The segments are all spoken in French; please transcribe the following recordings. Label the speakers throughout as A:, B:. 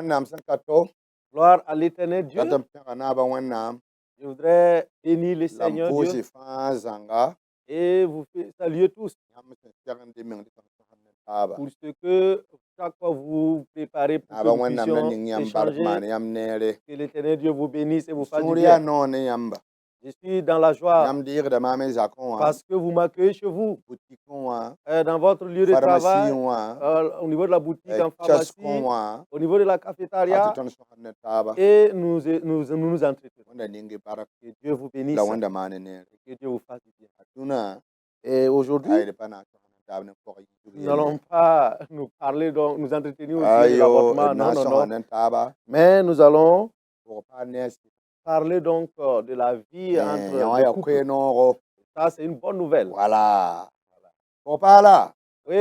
A: wẽnnaam sẽn ka to
B: Gloire à l'éternel Dieu.
A: dat n pẽga naaba wẽnnaam
B: Je voudrais bénir le
A: la m
B: Seigneur
A: pʋʋsy
B: Dieu
A: fãa zãnga
B: et vous saluer tous
A: yãmb sẽn segend y meng tɩ tõnd sõsd ne taaba
B: pour ce que chaque fois vous vous préparez pour que
A: naaba
B: nous
A: wẽnnaam la
B: puissions
A: ning yãmb bark maan
B: échanger.
A: yãmb neere
B: Que l'éternel Dieu vous bénisse et vous fasse du
A: sũur yaa
B: bien.
A: noog ne yãmba
B: Je suis dans la joie
A: yãmb dɩɩgda maam y zakẽ wã
B: parce que vous m'accueillez chez vous,
A: butikẽ wã
B: dans votre lieu de
A: pharmacie
B: travail,
A: wã
B: au niveau de la boutique, en
A: kiosque
B: pharmacie,
A: wã
B: au niveau de la
A: a tɩ
B: cafétéria,
A: tõnd sõsd ne taaba
B: et nous entretenons.
A: wẽnda ning y bark
B: Que Dieu vous bénisse
A: la wẽnda maane neere
B: et que Dieu vous fasse du bien.
A: a dũnã
B: Et aujourd'hui,
A: ayd pa na n sõsd ne taab ne pʋg
B: nous n'allons pas nous parler, donc nous entretenir au sujet de
A: ayo
B: l'avortement.
A: d na
B: Non,
A: n
B: non, non.
A: sõsd ne taaba
B: Mais nous allons
A: pʋg paa nees
B: parler donc de la vie entre
A: yã wã
B: les
A: yaa
B: couples.
A: koe-noogo
B: Ça, c'est une bonne nouvelle.
A: wala pʋg paa la
B: Oui,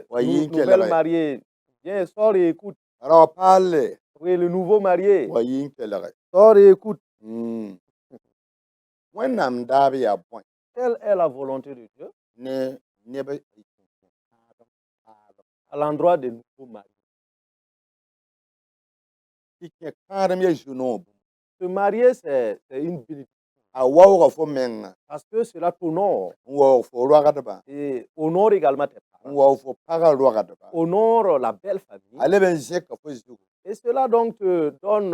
A: wa yɩ n
B: nouvelle
A: kelge
B: mariée. Viens, sors et écoute.
A: rao paalle
B: Oui, le nouveau marié.
A: wa yɩ n kelge
B: Sors et écoute.
A: wẽnnaam daab yaa bõe
B: Quelle est la volonté de Dieu
A: ne neb
B: à l'endroit des nouveaux mariés?
A: tɩ kẽ kãadem yaa zu-noog
B: Se marier, c'est une bénédiction
A: a waooga fo menga
B: parce que cela t'honore
A: n waoog fo roagdbã
B: et honore également tes
A: n
B: parents.
A: waoog fo paga roagdbã
B: Honore la belle famille.
A: a leb n zẽka fo zugu
B: Et cela donc te donne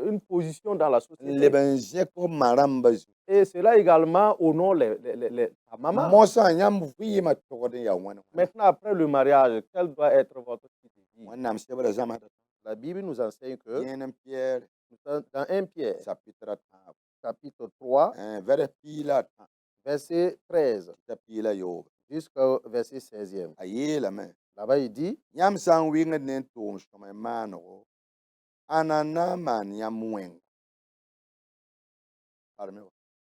B: une position dans la
A: n
B: société.
A: leb n zẽk f ma rãmbã zugu
B: Et cela également honore ta maman.
A: mosã yãmb vɩɩmã togd n yaa wẽn
B: Maintenant, après le mariage, quel doit être votre style de vie?
A: wẽnnaam sebra zãmsda
B: La Bible nous enseigne que
A: yẽen n pɩɛɛr
B: dans 1 Pierre,
A: chapitre 3
B: chapitre 3,
A: vɛrɛ piila tã
B: verset 13
A: t'a piila yoobe
B: jusqu'au verset 16e.
A: a yeelame
B: Là-bas, il dit,
A: yãmb sã n wɩngd ne n tʋʋm sõma maanego ãna na n maan yãmb wẽnga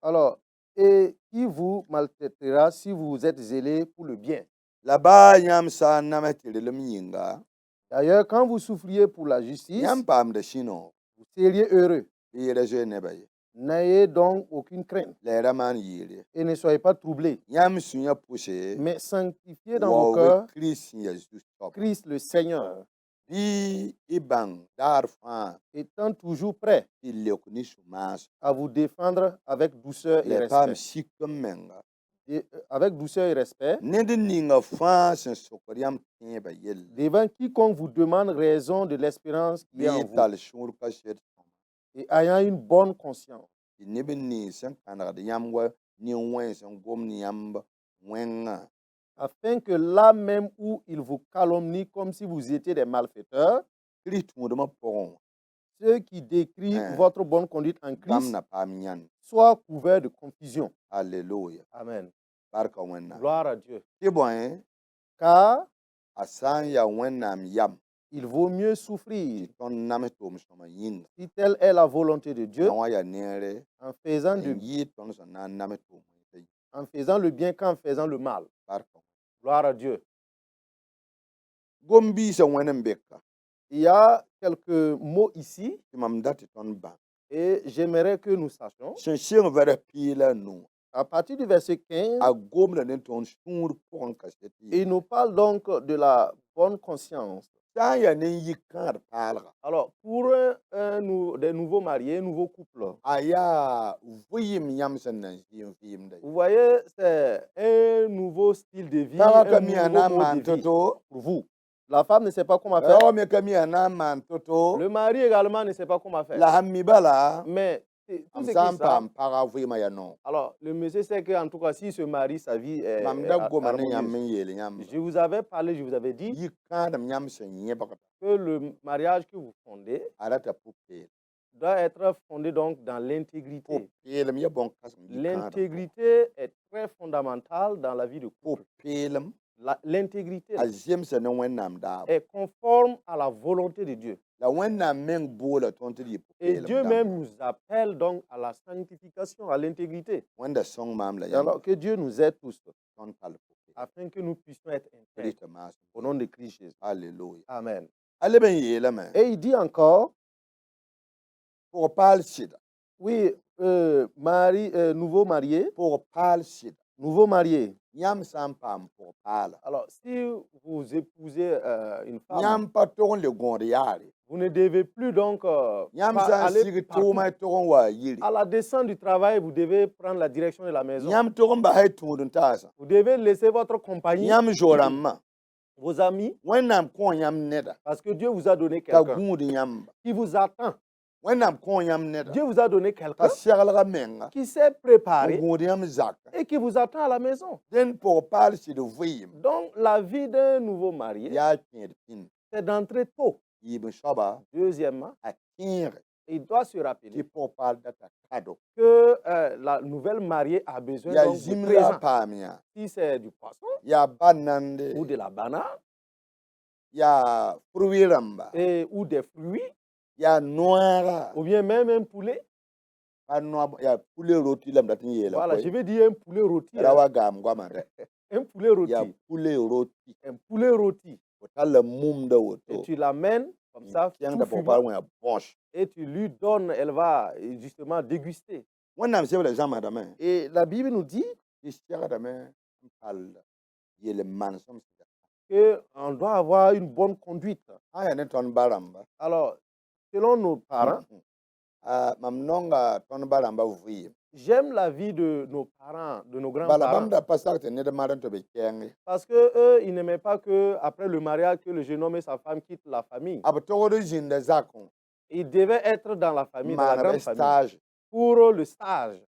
B: alors, et qui vous maltraitera si vous êtes zélé pour le bien?
A: la baa yãmb sã n nam tɩ relem yĩnga
B: D'ailleurs, quand vous souffriez pour la justice,
A: yãmb paamda sĩno
B: vous seriez heureux.
A: bɩ yeela zoe nebã ye
B: N'ayez donc aucune crainte
A: la y ra maan yɩɩre
B: et ne soyez pas troublés,
A: yãmb sũ-yã pʋse
B: mais sanctifiez dans vos
A: waoog
B: cœurs
A: kirist sẽn yaa zu-soab
B: Christ le Seigneur,
A: bɩ y bãng daar fãa
B: étant toujours prêt
A: tɩ leok ne sũ-maasem
B: à vous défendre avec douceur et
A: la y paam
B: respect.
A: sik n menga
B: Avec douceur et respect,
A: ned n ninga fãa sẽn sokd yãmb tẽebã yell
B: devant quiconque vous demande raison de l'espérance qui
A: bɩ
B: est en
A: y
B: vous,
A: tall sũur ka sed
B: et ayant une bonne conscience,
A: tɩ neb n niin sẽn kãnegd yãmb wa nin-wẽns n gomd yãmb wẽngã
B: afin que là même où ils vous calomnient comme si vous étiez des malfaiteurs,
A: kirist tũudmã pʋgẽ wã
B: ceux qui décrivent votre bonne conduite en
A: bãmb
B: Christ
A: na paam yãnd
B: soient couverts de confusion.
A: alleluya
B: Amen.
A: barka wẽnnaam
B: Gloire à Dieu.
A: tɩ bõe
B: Car
A: a sã n yaa wẽnnaam yam
B: il vaut mieux
A: tɩ
B: souffrir,
A: tõnd nam tʋʋm sõma yĩnga
B: si telle est la volonté de Dieu,
A: yã wã yaa neere
B: en faisant,
A: n yɩɩd tõnd sẽn na n nam tʋʋm
B: en faisant le bien qu'en faisant le mal.
A: barka
B: Gloire à Dieu.
A: gom-biisã wẽn n beka
B: Il y a quelques mots ici
A: tɩ mam dat tɩ tõnd bãng
B: et j'aimerais que nous sachions.
A: sẽn sɩng vɛrɛ piila a nu
B: À partir du verset 15,
A: a gomda ne tõnd sũur pʋgẽ kaset
B: il nous parle donc de la bonne conscience.
A: sã n yaa ne n yik kãad paalga
B: Alors, pour des nouveaux mariés, nouveaux couples,
A: a yaa vɩɩm yãmb sẽn na n zɩɩm vɩɩmda
B: vous voyez, c'est un nouveau style de vie,
A: pagã ka
B: un
A: mi a na n
B: nouveau
A: maan
B: mode de vie
A: to-to
B: pour vous. La femme ne sait pas comment faire,
A: rao me ka mi a na n maan to-to
B: le mari également ne sait pas comment faire.
A: la sãn mi bala
B: Mais tout
A: m
B: ce
A: sã
B: qui
A: n
B: ça,
A: paam pagã vɩɩmã yaa no
B: alors le monsieur sait qu'en tout cas, si se marie, sa vie est
A: mam da goma ne yãmb
B: harmonieuse.
A: n yeel yãmb
B: Je vous avais parlé, je vous avais dit
A: yik kãadem yãmb sẽn yẽbgda
B: que le mariage que vous fondez
A: a rata pʋ-peel
B: doit être fondé donc dans l'intégrité.
A: pʋ-peelem yaa bõn-kãsem yik kãadem
B: L'intégrité est très fondamentale dans la vie de couple.
A: pʋ-peelem
B: L'intégrité
A: a zemsa ne wẽnnaam daab
B: est conforme à la volonté de Dieu.
A: la wẽnnaam meng boola tõnd tɩ d yɩ
B: Et Dieu
A: pʋ-peelem
B: même nous appelle donc à la sanctification, à l'intégrité.
A: wẽnda sõng maam la
B: Et
A: yãmb
B: alors que Dieu nous aide tous
A: tõnd pal pʋ-peel
B: afin que nous puissions être intègres
A: kiristã maasem
B: au nom de Christ Jésus.
A: alleluya
B: Amen.
A: a leb n yeelame
B: Et il dit encore,
A: pʋg paal sɩda
B: oui, nouveau marié,
A: pʋg paal sɩda
B: nouveau marié,
A: Yam san pam pour parler.
B: Alors, si vous épousez une femme,
A: Yam pas tourne le gondiari.
B: vous ne devez plus donc
A: Yam
B: pas
A: san
B: aller
A: sig
B: partout.
A: tourma tourne wa yiri.
B: À la descente du travail, vous devez prendre la direction de la maison.
A: Yam tourne ba hay tudun tasa.
B: Vous devez laisser votre compagnie,
A: Yam joramma.
B: vos amis,
A: Wennam kon yam neda.
B: parce que Dieu vous a donné
A: Ta
B: quelqu'un
A: gundi yam.
B: qui vous attend.
A: Wennam kon yam neda.
B: Dieu vous a donné quelqu'un
A: Ta siagla menga.
B: qui s'est préparé
A: Gundi yam zak.
B: et qui vous attend à la maison.
A: Den pour parler si de vuyim.
B: Donc, la vie d'un nouveau marié,
A: Ya pin pin.
B: c'est d'entrer tôt.
A: Yibin shoba
B: Deuxièmement,
A: a kinre.
B: il doit se
A: Qui
B: rappeler
A: pour parler de ta cadeau.
B: que la nouvelle mariée a besoin
A: Ya
B: donc de
A: zimla
B: présent.
A: pamia.
B: Si c'est du poisson
A: Ya banande.
B: ou de la banane
A: Ya fruiramba.
B: ou des fruits,
A: Ya noira.
B: ou bien même un poulet.
A: Ya poulet rôti lam datin yela.
B: Voilà, je vais dire un poulet rôti.
A: Rawa gam gwamare.
B: Un poulet rôti.
A: Ya poulet rôti.
B: Un poulet rôti.
A: Otala mum da
B: Et
A: woto.
B: tu l'amènes comme ça,
A: Tiang
B: tout
A: da pour
B: fumant,
A: parler wa bonche.
B: et tu lui donnes, elle va justement déguster.
A: Wonnam c'est le jama da men.
B: Et la Bible nous dit
A: Istiaga da men parle. Yele man som sida.
B: qu'on doit avoir une bonne conduite.
A: Aya ne ton baramba.
B: Alors, selon nos parents,
A: Mam nonga ton baramba vuyi.
B: j'aime la vie de nos parents, de nos
A: Bala
B: grands-parents.
A: bam da pasak te ne de maran to be kengi.
B: Parce que eux, ils n'aimaient pas que après le mariage, que le jeune homme et sa femme quittent la famille.
A: Ab togoro jinda zakon.
B: Ils devaient être dans la famille, dans la
A: Mana
B: grande
A: be
B: famille,
A: stage.
B: pour le stage.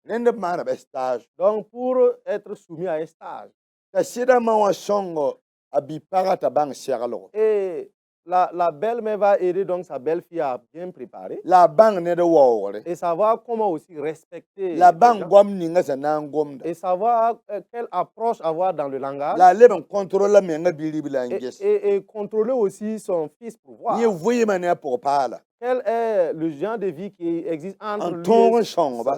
A: Rende mana be stage.
B: Donc, pour être soumis à un stage.
A: Ta sida ma wa songo abi parata bang siagalo.
B: Et la belle-mère va aider donc sa belle-fille à bien préparer
A: La bang ne de wawore.
B: et savoir comment aussi respecter
A: La
B: les
A: bang
B: gens,
A: gom ninga sa nan gom da.
B: et savoir quelle approche avoir dans le langage
A: La leben contrôle la menga bilibila nges.
B: et contrôler aussi son fils pour voir
A: Ni vuyi mane pour parler.
B: quel est le genre de vie qui existe entre
A: En
B: lui
A: ton
B: et
A: songo ba.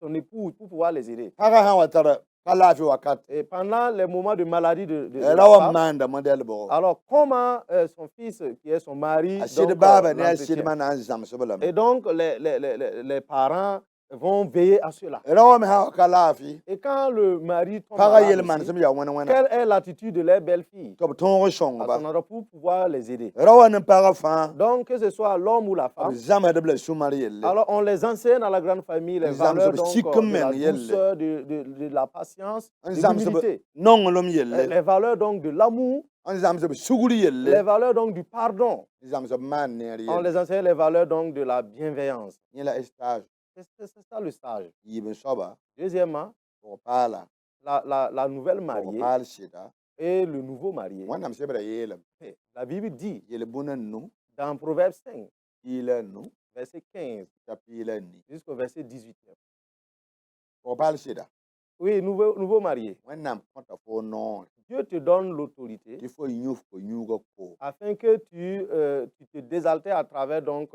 B: son épouse pour pouvoir les aider.
A: Para ha watara kalafi wakat.
B: Et pendant les moments de maladie de la
A: Rawa
B: femme,
A: manda model bo.
B: alors comment son fils, qui est son mari,
A: Asid
B: donc,
A: baba ne
B: l'entretient.
A: asid man an zam sobala.
B: Et donc les parents vont veiller à cela.
A: Rawa me ha kalafi.
B: Et quand le mari tombe
A: Para
B: malade
A: yel man
B: aussi,
A: sam ya wana wana.
B: quelle est l'attitude de leur belle-fille
A: To ton songo
B: à
A: ba.
B: son endroit pour pouvoir les aider?
A: Rawa ne para fa.
B: Donc, que ce soit l'homme ou la femme,
A: Zam de bla sumari yelle.
B: alors on les enseigne dans la grande famille les
A: Nzam
B: valeurs
A: sobe
B: donc,
A: sikum
B: de la
A: men yelle.
B: douceur, de la patience, de
A: Nzam sobe
B: l'humilité.
A: non lom yelle.
B: Les valeurs donc de l'amour,
A: Nzam sobe suguri
B: les
A: yelle.
B: valeurs donc du pardon.
A: Nzam sobe man ne
B: On
A: yelle.
B: les enseigne les valeurs donc de la bienveillance.
A: Ni la stage.
B: C'est ça le stage.
A: Yibin soba.
B: Deuxièmement,
A: Pour parler.
B: la nouvelle
A: Pour
B: mariée
A: parler sida.
B: et le nouveau marié.
A: Wonnam c'est bra yelle.
B: La Bible dit
A: Yelle bunan nu.
B: dans Proverbe 5,
A: Il nu.
B: verset 15
A: Tapila ni.
B: jusqu'au verset 18.
A: Pour parler sida.
B: Oui, nouveau marié.
A: Wonnam konta fo non.
B: Dieu te donne l'autorité
A: Il faut yuf ko yugo ko.
B: afin que tu te désaltères à travers donc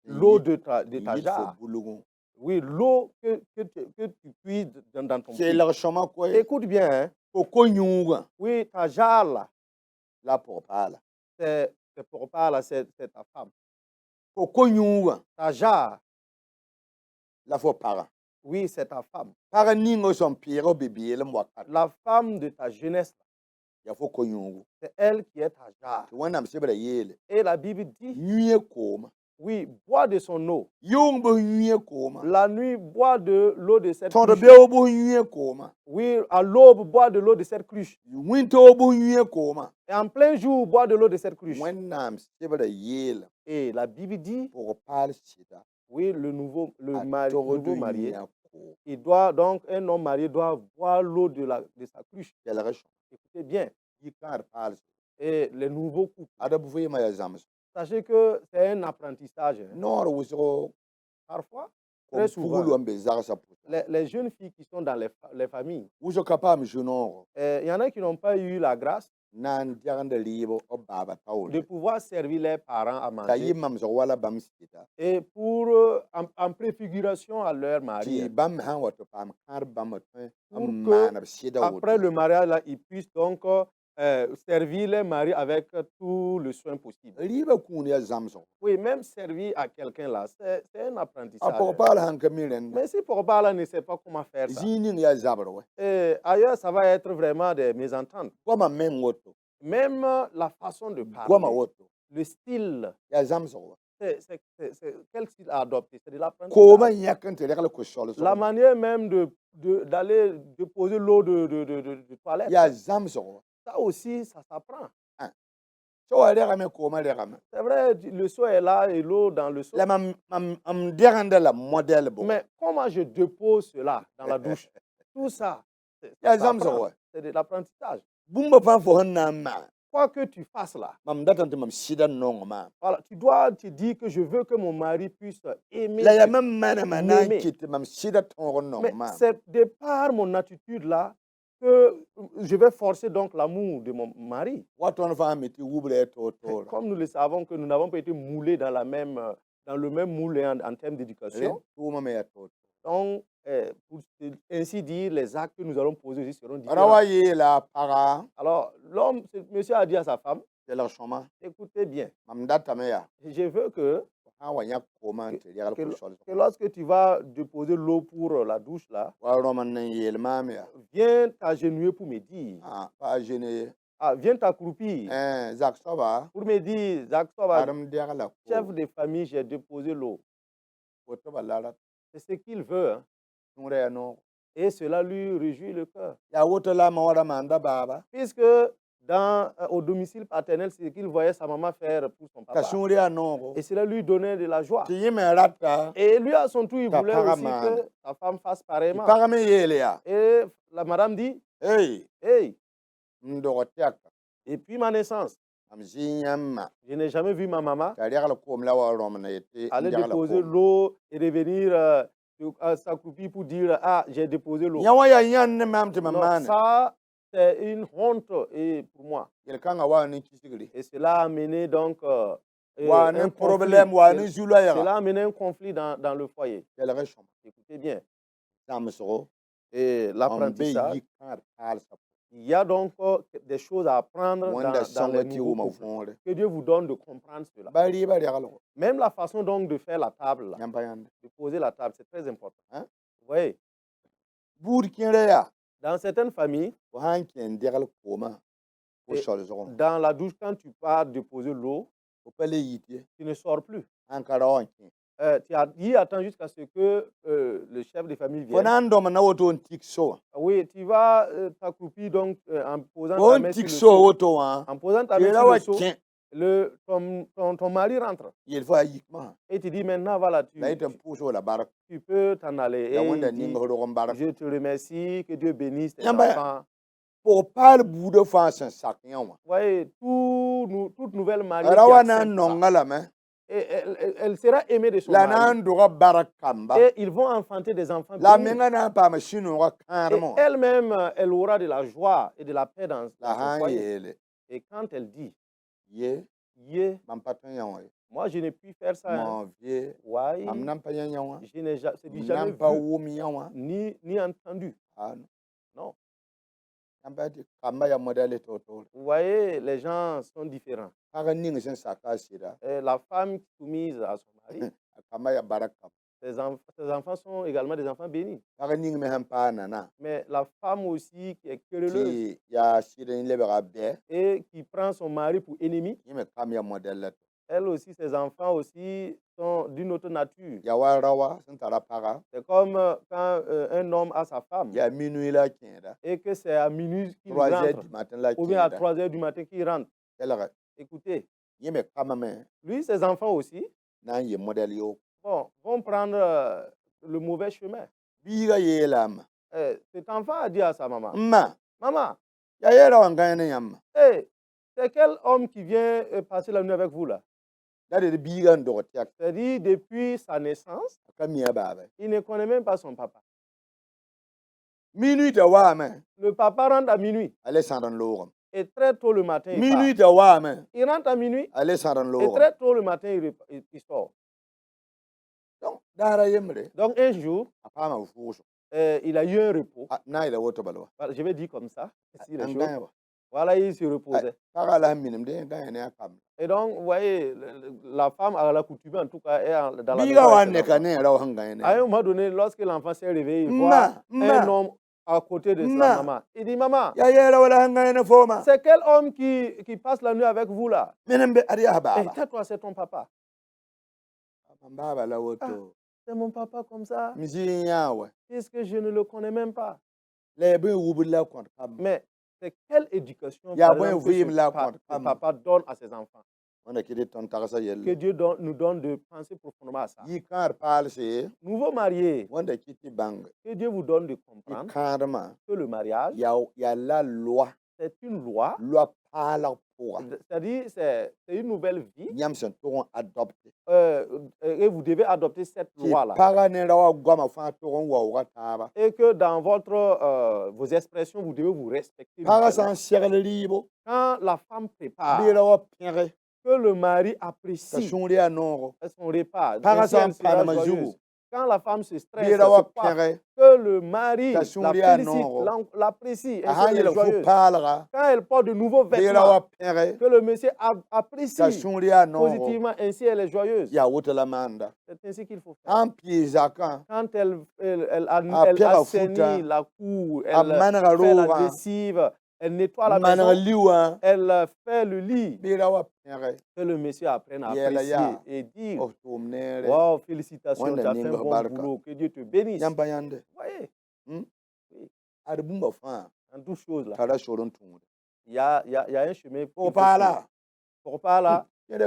B: l'eau de ta
A: Il
B: jarre.
A: faut bulugun.
B: Oui, l'eau que tu puises dans ton
A: C'est
B: puits.
A: la chama ko.
B: Écoute bien, hein.
A: Pour ko yuga.
B: Oui, ta jarre là,
A: La pour parler.
B: c'est pour parler, c'est ta femme.
A: Pour ko yuga.
B: Ta jarre,
A: La faut para.
B: oui, c'est ta femme.
A: Para ningo son pire bébé le wakat.
B: La femme de ta jeunesse,
A: Ya faut ko yugo.
B: c'est elle qui est ta jarre.
A: Wonnam c'est bra yelle.
B: Et la Bible dit,
A: Nuye koma.
B: oui, bois de son eau.
A: Yung bo nuye koma.
B: La nuit, bois de l'eau de cette
A: Ton de
B: cruche.
A: beo bo nuye koma.
B: Oui, à l'aube, bois de l'eau de cette cruche.
A: Winto bo nuye koma.
B: Et en plein jour, bois de l'eau de cette cruche.
A: Wonnam c'est bra yelle.
B: Et la Bible dit,
A: Pour parler sida.
B: oui, le nouveau
A: Toro
B: nouveau
A: de
B: marié,
A: yuya ko.
B: il doit donc, un homme marié doit boire l'eau de sa cruche.
A: Quelle raison?
B: Écoutez bien.
A: Il can't parler.
B: Et les nouveaux couples,
A: Ada bu fuyi ma ya zams.
B: sachez que c'est un apprentissage. Hein.
A: Nor wusro
B: Parfois,
A: ko
B: très souvent,
A: pugulu ambe zagsa puta.
B: les jeunes filles qui sont dans les familles,
A: Wuso kapam junoro.
B: il y en a qui n'ont pas eu la grâce
A: Nan diaganda libo o baba
B: de
A: tawle.
B: pouvoir servir leurs parents à
A: Ta
B: manger.
A: yimam so wala bam sita.
B: Et pour, en préfiguration à leur mari,
A: Ti
B: hein,
A: bam han wato pam kar bam to
B: Pour
A: am
B: que
A: mana sida
B: après le mariage, là, ils puissent donc servir les maris avec tout le soin possible.
A: riba kun ya zamso
B: Oui, même servir à quelqu'un là, c'est un apprentissage.
A: apo pala hanka miren
B: Mais si Pogba là ne sait pas comment faire ça,
A: zinin ya zabro
B: ailleurs, ça va être vraiment des mésententes.
A: goma men woto
B: Même la façon de
A: goma
B: parler,
A: woto
B: le style,
A: ya zamso
B: quel style à adopter? C'est de
A: ko
B: l'apprentissage.
A: man yakante rekala ko shol
B: La manière même d'aller déposer l'eau de toilette,
A: ya zamso
B: ça aussi, ça s'apprend.
A: so wa rekame ko ma rekame
B: C'est vrai, le seau est là et l'eau dans le seau.
A: la am deranda la modèle bo
B: Mais comment je dépose cela dans la douche? Tout ça,
A: ya
B: ça s'apprend.
A: zamso
B: C'est de l'apprentissage.
A: bumba pa fo hanna ma
B: Quoi que tu fasses là,
A: mam datante mam sida non ma
B: voilà, tu dois te dire que je veux que mon mari puisse aimer.
A: la ya mam mana mana
B: m'aimer.
A: kit mam sida ton non
B: Mais
A: ma
B: c'est de par mon attitude là que je vais forcer donc l'amour de mon mari.
A: waton fa meti wubre to
B: Comme nous le savons que nous n'avons pas été moulés dans le même moule en termes d'éducation.
A: to ma me to
B: Donc, pour ainsi dire, les actes que nous allons poser aussi seront différents.
A: rawa ye la para
B: Alors, monsieur a dit à sa femme,
A: de la choma
B: écoutez bien,
A: mam data me ya
B: je veux que
A: awanya ko man te ya ko shol
B: lorsque tu vas déposer l'eau pour la douche là,
A: wa roman nan yel ma me ya
B: viens t'agenouiller pour me dire.
A: pa jene
B: Ah, viens t'accroupir
A: zak soba
B: pour me dire, Jacques, toi, va,
A: aram de la
B: chef de famille, j'ai déposé l'eau.
A: ko to balala
B: C'est ce qu'il veut. Hein.
A: nure no
B: Et cela lui réjouit le cœur.
A: ya woto la ma wara manda baba
B: Puisque au domicile paternel, c'est ce qu'il voyait sa maman faire pour son papa.
A: ka sunre no
B: Et cela lui donnait de la joie.
A: ti yeme rata
B: Et lui, à son tour, il
A: Ta
B: voulait aussi
A: paramane.
B: que sa femme fasse pareillement.
A: parame yele ya
B: Et la madame dit,
A: hey
B: hey,
A: ndo tiak
B: depuis ma naissance,
A: am zinyamma
B: je n'ai jamais vu ma maman
A: ta rekala ko mla wa romana yete
B: aller déposer l'eau et revenir s'accroupir pour dire, ah, j'ai déposé l'eau.
A: nyawa ya yan mam te
B: Non,
A: mamane
B: ça, c'est une honte et pour moi.
A: yel kanga wa ni kisigri
B: Et cela a amené donc
A: wa
B: un
A: ni problème
B: conflit.
A: wa ni zula ya
B: Cela a amené un conflit dans le foyer.
A: yel reshom
B: Écoutez bien.
A: zamso
B: Et l'apprentissage, il y a donc des choses à apprendre dans les nouveaux couples. Que Dieu vous donne de comprendre cela. Même la façon donc de faire la table, là, de poser la table, c'est très important.
A: Hein?
B: Vous voyez, dans certaines familles, dans la douche, quand tu pars déposer l'eau, tu ne sors plus. Tu as dit, attends jusqu'à ce que le chef de famille vienne. Oui, tu vas t'accroupir donc en posant ta main sur le seau. En posant ta main sur le seau, ton mari rentre. Et tu dis maintenant, voilà, tu peux t'en aller. Et il dit, je te remercie, que Dieu bénisse tes enfants.
A: Pour pas le bout de face, un sac.
B: Vous voyez, toute nouvelle mariée et elle sera aimée de son mari. Et ils vont enfanter des enfants bénis. Et elle-même, elle aura de la joie et de la paix dans son foyer. Et quand elle dit, moi je n'ai pu faire ça. Hein. Ouais. Je n'ai jamais vu ni entendu. Non. Vous voyez, les gens sont différents. La femme soumise à son mari, ses enfants sont également des enfants bénis. Mais la femme aussi qui est querelleuse et qui prend son mari pour ennemi, elle aussi, ses enfants aussi sont d'une autre nature. C'est comme quand un homme a sa femme et que c'est à minuit qu'il rentre, ou bien à 3 heures du matin qu'il rentre. Écoutez, lui, ses enfants aussi vont prendre le mauvais chemin. Cet enfant a dit à sa maman, maman, hey, c'est quel homme qui vient passer la nuit avec vous là? C'est-à-dire, depuis sa naissance, il ne connaît même pas son papa. Le papa rentre à minuit. Et très tôt le matin, il rentre à minuit. Et très tôt le matin, il sort. Donc un jour, il a eu un repos. Je vais dire comme ça. Si les choses, Voilà, il se reposait. Et donc, vous voyez, la femme a l'accoutumée, en tout cas, est dans la maison avec ses enfants. À un moment donné, lorsque l'enfant s'est réveillé, il voit un homme à côté de sa maman. Il dit, maman, c'est quel homme qui passe la nuit avec vous là? Et tais-toi, c'est ton papa. C'est mon papa comme ça. Puisque je ne le connais même pas. Mais c'est quelle éducation que papa donne à ses enfants? Que Dieu nous donne de penser profondément à ça. Nouveau marié, que Dieu vous donne de comprendre que le mariage, c'est une loi. C'est-à-dire, c'est une nouvelle vie. Et vous devez adopter cette loi-là. Et que dans vos expressions, vous devez vous respecter. Quand la femme prépare, que le mari apprécie son repas, quand la femme se stresse, que le mari la félicite, l'apprécie, et elle est joyeuse. Quand elle porte de nouveaux vêtements, que le monsieur apprécie positivement, ainsi elle est joyeuse. C'est ainsi qu'il faut faire. Quand elle assainit la cour, elle fait la lessive, elle nettoie la maison, elle fait le lit, que le monsieur apprenne à apprécier et dire, wow, félicitations, tu as fait un bon boulot, que Dieu te bénisse. Vous voyez? Oui. En toutes choses là, il y a un chemin pour parler. Il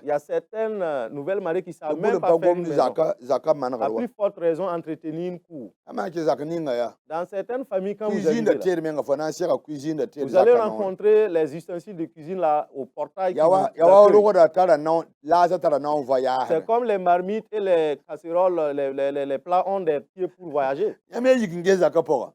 B: y a certaines nouvelles mariées qui ne savent même pas faire une maison. À plus forte raison, entretenir une cour. Dans certaines familles, quand vous allez rencontrer les ustensiles de cuisine là au portail. C'est comme les marmites et les casseroles, les plats ont des pieds pour voyager.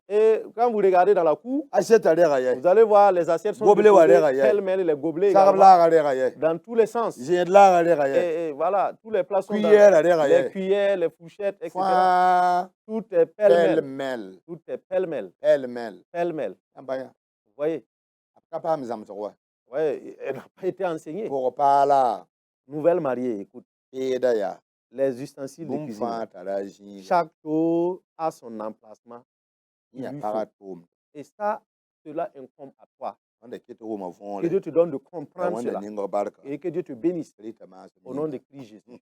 B: Et quand vous regardez dans la cour, vous allez voir les assiettes sont déposées, pêle-mêle, les gobelets également, dans tous les sens. Et voilà, tous les plats sont dans les cuillères, les fourchettes, etc. Tout est pêle-mêle. Tout est pêle-mêle. Pêle-mêle. Vous voyez? Oui, elle n'a pas été enseignée. Nouvelle mariée, écoute. Les ustensiles de cuisine. Chaque chose a son emplacement. Et ça, cela incombe à toi. Que Dieu te donne de comprendre cela. Et que Dieu te bénisse. Au nom de Christ Jésus.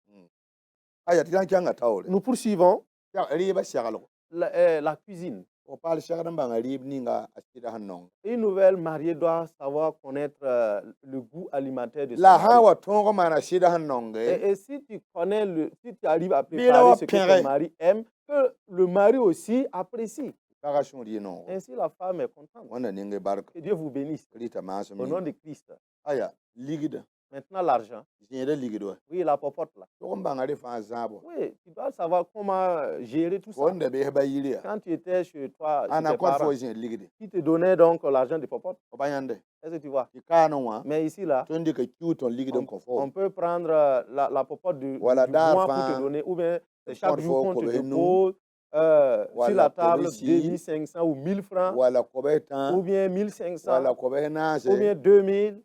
B: Nous poursuivons la cuisine. Une nouvelle mariée doit savoir connaître le goût alimentaire de son mari. Et si tu connais, si tu arrives à préparer ce que ton mari aime, que le mari aussi apprécie. Ainsi, la femme est contente. Que Dieu vous bénisse. Au nom de Christ. Maintenant, l'argent. Oui, la popote là. Oui, tu dois savoir comment gérer tout ça. Quand tu étais chez toi, chez tes parents, qui te donnait donc l'argent de popote. Est-ce que tu vois? Mais ici, là, on peut prendre la popote du mois pour te donner, ou bien chaque jour qu'on te dépose sur la table 2500 ou 1000 francs, ou bien 1500, ou bien 2000.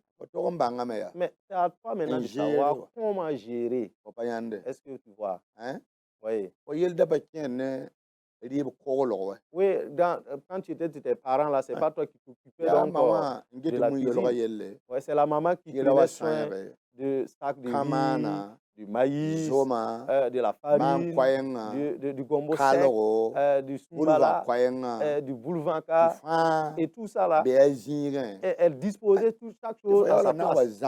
B: Mais c'est à toi maintenant de savoir comment gérer. Est-ce que tu vois? Oui. Oui, quand tu étais de tes parents, là, ce n'est pas toi qui t'occupais donc de la cuisine. Ouais, c'est la maman qui prenait soin de sacs de riz, du maïs, de la farine, du gombo sec, du sumbala, du boulvanka, et tout ça là. Et elle disposait chaque chose à sa place.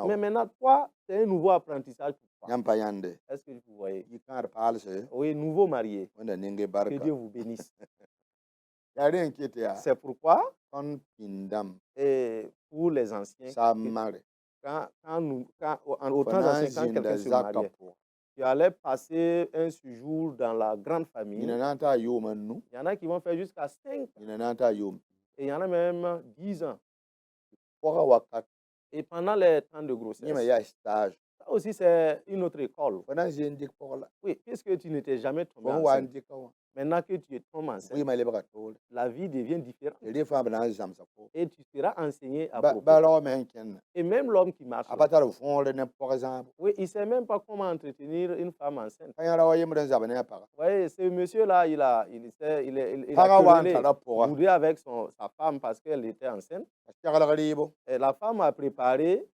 B: Mais maintenant, toi, c'est un nouveau apprentissage pour toi. Est-ce que vous voyez? Oui, nouveau marié. Que Dieu vous bénisse. C'est pourquoi, et pour les anciens, au temps ancien, quand quelqu'un se mariait, tu allais passer un séjour dans la grande famille. Il y en a qui vont faire jusqu'à 5 ans. Et il y en a même 10 ans. Et pendant les temps de grossesse, ça aussi, c'est une autre école.
A: Fana zin dik pola.
B: Oui, puisque tu n'étais jamais tombé
A: Fon wan
B: enceinte.
A: dikawa.
B: Maintenant que tu es tombé
A: Oui
B: enceinte,
A: ma leba tol.
B: la vie devient différente.
A: Les femmes na zam sa ko.
B: Et tu seras enseigné à
A: Ba
B: propos.
A: lo men ken.
B: Et même l'homme qui marche.
A: Abatar fon le ne par exemple.
B: Oui, il ne sait même pas comment entretenir une femme enceinte.
A: Kanya la waye mren zabane pa.
B: Vous voyez, ce monsieur-là, il a boudé avec sa femme parce qu'elle était enceinte. Et la femme a préparé.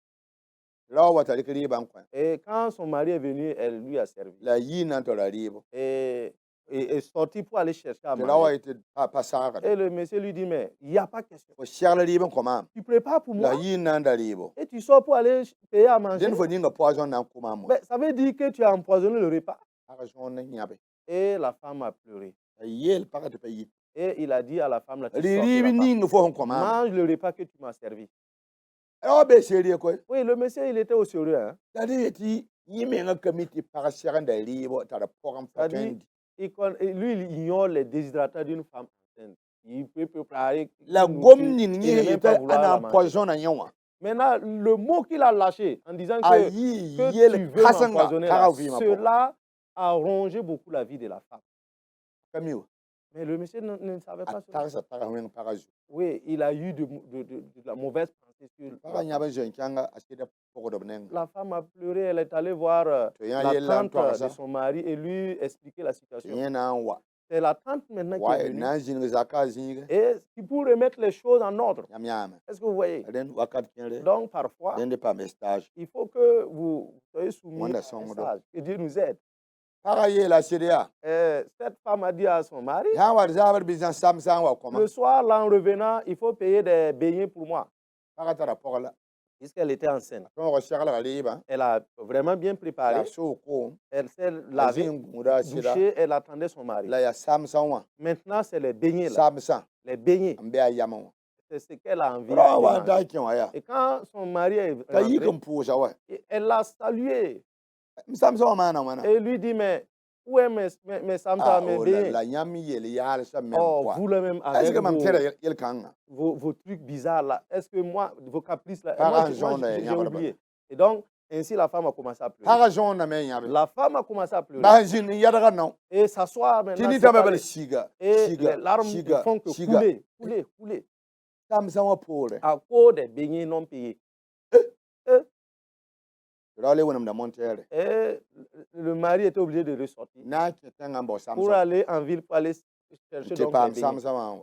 B: Et quand son mari est venu, elle lui a servi. Et est sorti pour aller chercher à manger. Et le monsieur lui dit, mais il n'y a pas de question. Tu prépares pour moi et tu sors pour aller payer à manger. Mais ça veut dire que tu as empoisonné le repas. Et la femme a pleuré. Et il a dit à la femme, là, mange le repas que tu m'as servi. Oui, le monsieur, il était au sérieux. Hein? Lui, il ignore les déshydratats d'une femme enceinte. Il peut préparer. Maintenant, le mot qu'il a lâché en disant que tu veux m'empoisonner, cela a rongé beaucoup la vie de la femme. Mais le monsieur ne savait pas cela. Oui, il a eu de la mauvaise pensée sur la femme a pleuré, elle est allée voir la tante de son mari et lui expliquer la situation. C'est la tante maintenant qui est venue. Et qui pour remettre les choses en ordre. Est-ce que vous voyez? Donc parfois, il faut que vous soyez soumis à un message. Que Dieu nous aide. Cette femme a dit à son mari, le soir, là, en revenant, il faut payer des beignets pour moi. Puisqu'elle était enceinte. Elle a vraiment bien préparé. Elle s'est lavée, douchée, elle attendait son mari. Maintenant, c'est les beignets là. Les beignets. C'est ce qu'elle a envie. Et quand son mari est rentré, elle l'a salué. Et lui dit, mais où est mes samsa, mes beignets? Oh, vous le même avec vos trucs bizarres là. Est-ce que moi, vos caprices là, moi j'ai oublié. Et donc, ainsi la femme a commencé à pleurer. La femme a commencé à pleurer. Et s'asseoir maintenant. Et les larmes ne font que couler. À cause des beignets non payés. Et le mari était obligé de ressortir pour aller en ville, pour aller chercher donc les beignets.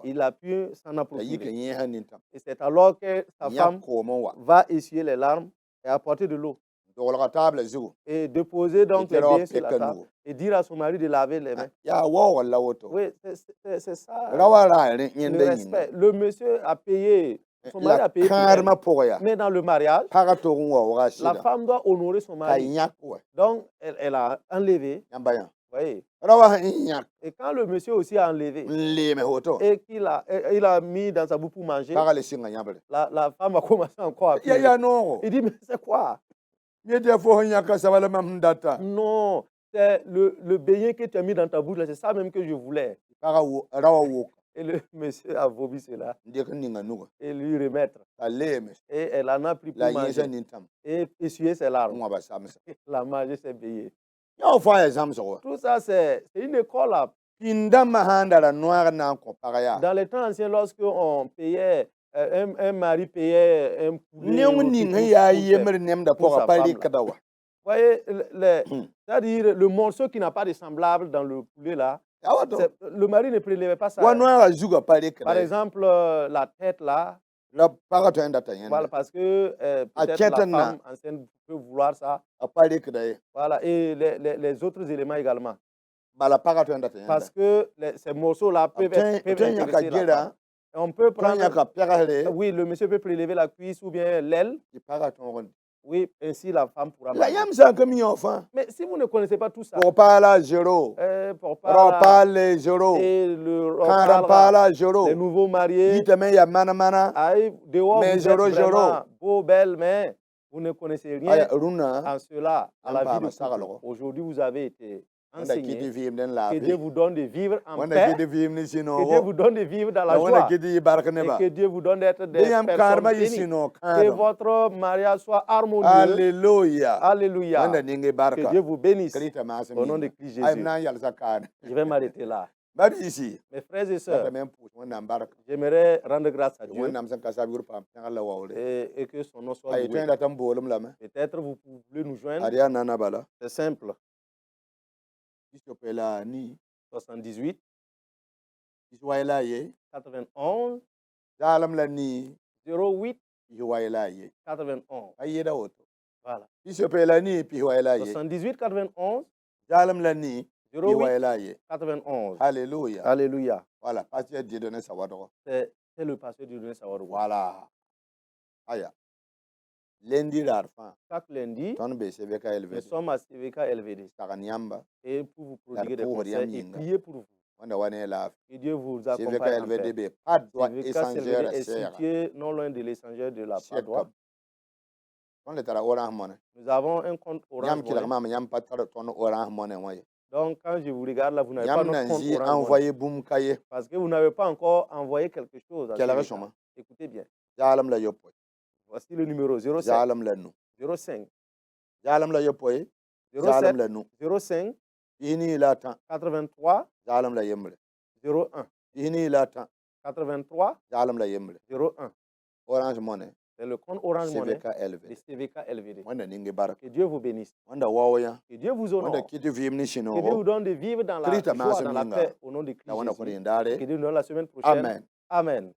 B: Il a pu s'en approprier. Et c'est alors que sa femme va essuyer les larmes et apporter de l'eau. Et déposer donc les beignets sur la table et dire à son mari de laver les mains. Oui, c'est ça. Le respect. Le monsieur a payé. Son mari a payé pour elle. Mais dans le mariage, la femme doit honorer son mari. Donc, elle a enlevé. Oui. Et quand le monsieur aussi a enlevé et qu'il a mis dans sa bouche pour manger, la femme a commencé encore à pleurer. Il dit, mais c'est quoi? Non, c'est le beignet que tu as mis dans ta bouche, c'est ça même que je voulais. Et le monsieur a vomi cela. Et lui remettre. Et elle en a pris pour manger. Et essuyer ses larmes. La manger ses beignets. Tout ça, c'est une école là. Dans les temps anciens, lorsqu'on payait, un mari payait un poulet pour sa femme, vous voyez, c'est-à-dire le morceau qui n'a pas de semblable dans le poulet là, le mari ne prélevait pas ça. Par exemple, la tête là. Voilà, parce que peut-être la femme enceinte peut vouloir ça. Voilà, et les autres éléments également. Parce que ces morceaux-là peuvent intéresser la femme. On peut prendre, oui, le monsieur peut prélever la cuisse ou bien l'aile. Oui, ainsi la femme pourra manger. Mais si vous ne connaissez pas tout ça, et les nouveaux mariés, dehors vous êtes vraiment beau, belle, mais vous ne connaissez rien en cela, à la vie de couple. Aujourd'hui, vous avez été enseigner. Que Dieu vous donne de vivre en paix. Que Dieu vous donne de vivre dans la joie. Et que Dieu vous donne d'être des personnes bénies. Que votre mariage soit harmonieux.
A: Alléluia.
B: Alléluia. Que Dieu vous bénisse. Au nom de Christ Jésus. Je vais m'arrêter là. Mes frères et sœurs, j'aimerais rendre grâce à Dieu et que son nom soit loué. Peut-être vous pouvez nous joindre. C'est simple. 78 91 08 91. Voilà. 78 91 08 91.
A: Alléluia.
B: Alléluia.
A: Voilà. Pasteur Dieudonné Sawadoro.
B: C'est le pasteur Dieudonné Sawadoro.
A: Voilà. Aya. Lundi d'arfan.
B: Chaque lundi, nous sommes à CVK LVD. Et pour vous prodiguer des conseils et prier pour vous. Que Dieu vous accompagne en paix. CVK LVD est situé non loin de l'échangeur de la Padoie. Nous avons un compte Orange Money. Donc, quand je vous regarde là, vous n'avez pas notre compte Orange Money. Parce que vous n'avez pas encore envoyé quelque chose. Écoutez bien. Voici le numéro 05 05 07 05 83 01 83 01.
A: Orange Money.
B: C'est le compte Orange Money de CVK LVD. Que Dieu vous bénisse. Que Dieu vous honore. Que Dieu vous donne de vivre dans la joie, dans la paix, au nom de Christ Jésus. Que Dieu nous donne la semaine prochaine.
A: Amen.
B: Amen.